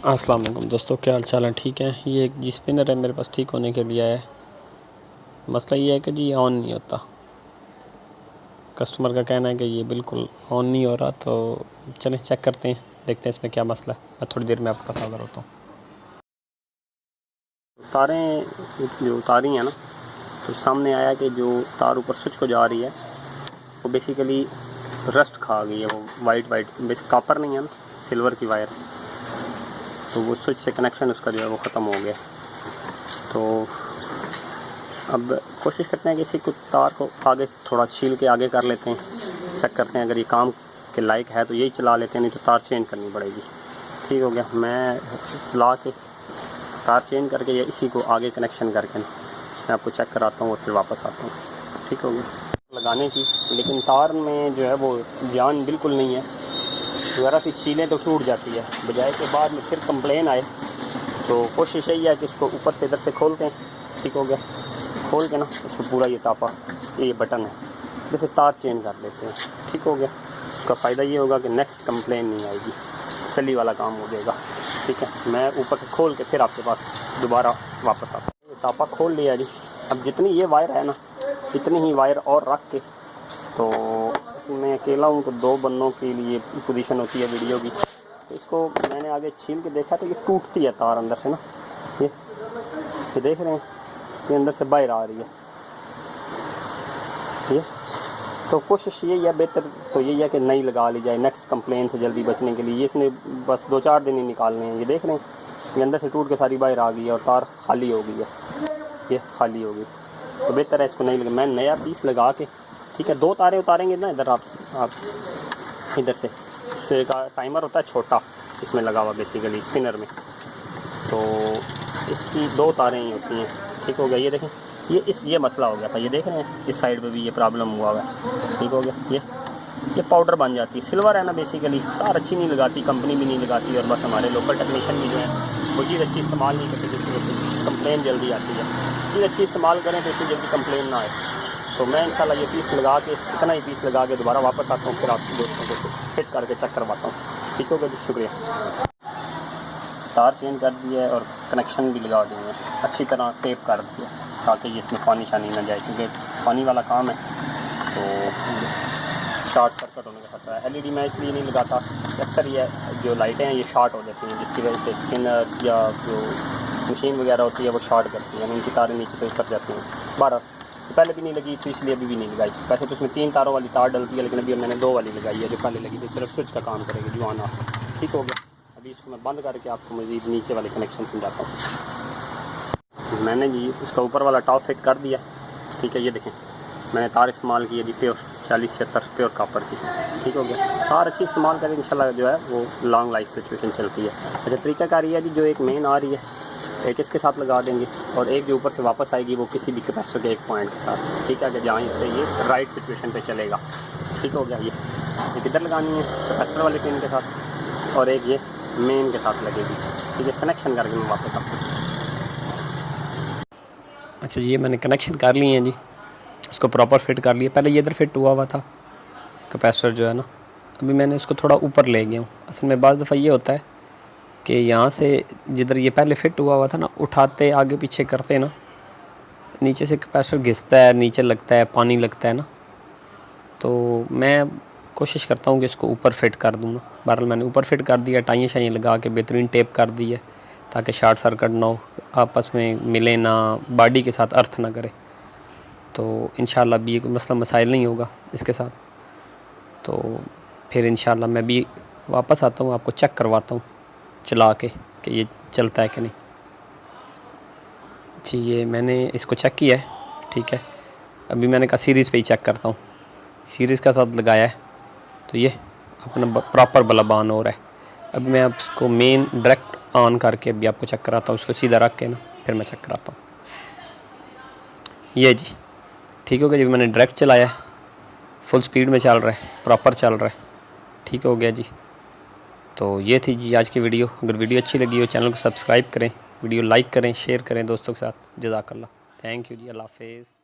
अस्सलाम वालेकुम दोस्तों, क्या हाल चाल है? ठीक है। ये एक जी स्पिनर है मेरे पास, ठीक होने के लिए है। मसला ये है कि जी ऑन नहीं होता। कस्टमर का कहना है कि ये बिल्कुल ऑन नहीं हो रहा, तो चलें चेक करते हैं, देखते हैं इसमें क्या मसला है। मैं थोड़ी देर में आपको बता होता हूँ। तारें जो उतारी हैं ना, तो सामने आया कि जो तार ऊपर स्विच को जा रही है वो बेसिकली रस्ट खा गई है। वो वाइट बेसिक कॉपर नहीं है ना, सिल्वर की वायर, तो वो स्विच से कनेक्शन उसका जो है वो ख़त्म हो गया। तो अब कोशिश करते हैं कि इसी को तार को आगे थोड़ा छील के आगे कर लेते हैं, चेक करते हैं अगर ये काम के लायक है तो यही चला लेते हैं, नहीं तो तार चेंज करनी पड़ेगी। ठीक हो गया, मैं चला के तार चेंज करके ये इसी को आगे कनेक्शन करके मैं आपको चेक कराता हूँ और फिर वापस आता हूँ। ठीक हो गया लगाने की, लेकिन तार में जो है वो जान बिल्कुल नहीं है। ज़रा सी छीलें तो टूट जाती है, बजाय के बाद में फिर कंप्लेन आए। तो कोशिश यही है कि इसको ऊपर से इधर से खोलते हैं। ठीक हो गया, खोल के ना इसको पूरा ये टापा, ये बटन है, जैसे तार चेंज कर लेते हैं। ठीक हो गया, उसका फ़ायदा ये होगा कि नेक्स्ट कंप्लेन नहीं आएगी, तसल्ली वाला काम हो जाएगा। ठीक है, मैं ऊपर से खोल के फिर आपके पास दोबारा वापस आता हूँ। ये टापा खोल लिया जी। अब जितनी ये वायर है ना, इतनी ही वायर और रख के, तो मैं अकेला हूँ तो 2 बन्नों के लिए पोजीशन होती है वीडियो की। तो इसको मैंने आगे छील के देखा तो ये टूटती है तार अंदर से ना, ये देख रहे हैं, ये अंदर से बाहर आ रही है ये। तो कोशिश यही है, बेहतर तो यही है कि नई लगा ली जाए नेक्स्ट कंप्लेन से जल्दी बचने के लिए। ये इसने बस 2-4 दिन ही निकालने हैं। ये देख रहे हैं, ये अंदर से टूट के सारी बाहर आ गई है और तार खाली हो गई है, ये खाली हो गई। तो बेहतर है इसको नहीं लगा, मैं नया पीस लगा के। ठीक है, 2 तारें उतारेंगे ना इधर, आप इधर से, इससे का टाइमर होता है छोटा, इसमें लगा हुआ बेसिकली स्पिनर में, तो इसकी 2 तारें ही होती हैं। ठीक हो गया, ये देखें, ये मसला हो गया था। ये देख रहे हैं, इस साइड पे भी ये प्रॉब्लम हुआ हुआ है। ठीक हो गया, ये पाउडर बन जाती है। सिल्वर है ना बेसिकली, तार अच्छी नहीं लगाती, कंपनी भी नहीं लगाती, और बस हमारे लोकल टेक्नीशियन भी जो है वो चीज़ अच्छी इस्तेमाल नहीं करते, जिसकी वजह से कंप्लेन जल्दी आती है। चीज़ अच्छी इस्तेमाल करें तो इसकी जल्दी कंप्लेन ना आए। तो मैं इंशाल्लाह ये पीस लगा के, इतना ही पीस लगा के दोबारा वापस आता हूँ, फिर आपके दोस्तों को फिट करके चेक करवाता हूँ। ठीक हो गया जी, शुक्रिया। तार चेंज कर दी है और कनेक्शन भी लगा दिए हैं, अच्छी तरह टेप कर दिया ताकि इसमें पानी शानी ना जाए, क्योंकि पानी वाला काम है तो शॉर्ट सर्किट होने का खतरा है। एलईडी मैं इसलिए नहीं लगाता, अक्सर ये जो लाइटें हैं ये शॉर्ट हो जाती हैं, जिसकी वजह से स्पिनर या जो मशीन वगैरह होती है वो शॉर्ट करती है, उनकी तारें नीचे से उतर जाती हैं। 12 पहले भी नहीं लगी तो इसलिए अभी भी नहीं लगाई। वैसे तो उसमें 3 तारों वाली तार डलती है, लेकिन अभी मैंने 2 वाली लगाई है। जो पहले लगी थी सिर्फ स्विच का काम करेगी जो आना। ठीक हो गया, अभी इसको मैं बंद करके आपको मज़ीद नीचे वाले कनेक्शन समझाता हूँ। मैंने जी उसका ऊपर वाला टॉप फिट कर दिया। ठीक है, ये देखें, मैंने तार इस्तेमाल की है जी प्योर 40-76 प्योर कॉपर की। ठीक हो गया, तार अच्छी इस्तेमाल करें इंशाल्लाह जो है वो लॉन्ग लाइफ सिचुएशन चलती है। अच्छा, तरीक़ाकार ये है जी, जो एक मेन आ रही है एक इसके साथ लगा देंगे, और एक जो ऊपर से वापस आएगी वो किसी भी कैपेसिटर के एक पॉइंट के साथ। ठीक है, कि जहाँ इससे ये राइट सिचुएशन पे चलेगा। ठीक हो गया, ये किधर लगानी है, कैपेसिटर वाले पिन के साथ, और एक ये मेन के साथ लगेगी। ठीक है, कनेक्शन करके मैं वापस आपको। अच्छा जी, ये मैंने कनेक्शन कर लिए हैं जी, उसको प्रॉपर फिट कर लिया। पहले ये इधर फिट हुआ था कैपेसिटर जो है ना, अभी मैंने इसको थोड़ा ऊपर ले गया हूँ। असल में बाज़ दफ़ा ये होता है कि यहाँ से जिधर ये पहले फिट हुआ था ना, उठाते आगे पीछे करते ना, नीचे से कैपेसिटर घिसता है, नीचे लगता है, पानी लगता है ना, तो मैं कोशिश करता हूँ कि इसको ऊपर फिट कर दूँ ना। बहरहाल मैंने ऊपर फिट कर दिया, टाइयाँ शाइयाँ लगा के बेहतरीन टेप कर दी है, ताकि शॉर्ट सर्किट ना हो, आपस में मिले ना, बॉडी के साथ अर्थ ना करे। तो इंशाल्लाह भी कोई मसला मसाइल नहीं होगा इसके साथ। तो फिर इंशाल्लाह मैं भी वापस आता हूँ, आपको चेक करवाता हूँ चला के कि ये चलता है कि नहीं। जी, ये मैंने इसको चेक किया है। ठीक है, अभी मैंने कहा सीरीज़ पे ही चेक करता हूँ। सीरीज़ का साथ लगाया है तो ये अपना प्रॉपर बल्ब ऑन हो रहा है। अभी मैं उसको मेन डायरेक्ट ऑन करके अभी आपको चेक कराता हूँ, उसको सीधा रख के ना, फिर मैं चेक कराता हूँ। ये जी ठीक हो गया जी, मैंने डायरेक्ट चलाया है, फुल स्पीड में चल रहा है, प्रॉपर चल रहा है। ठीक हो गया जी। तो ये थी जी आज की वीडियो। अगर वीडियो अच्छी लगी हो चैनल को सब्सक्राइब करें, वीडियो लाइक करें, शेयर करें दोस्तों के साथ। जज़ाकल्लाह, थैंक यू जी, अल्लाह हाफ़िज़।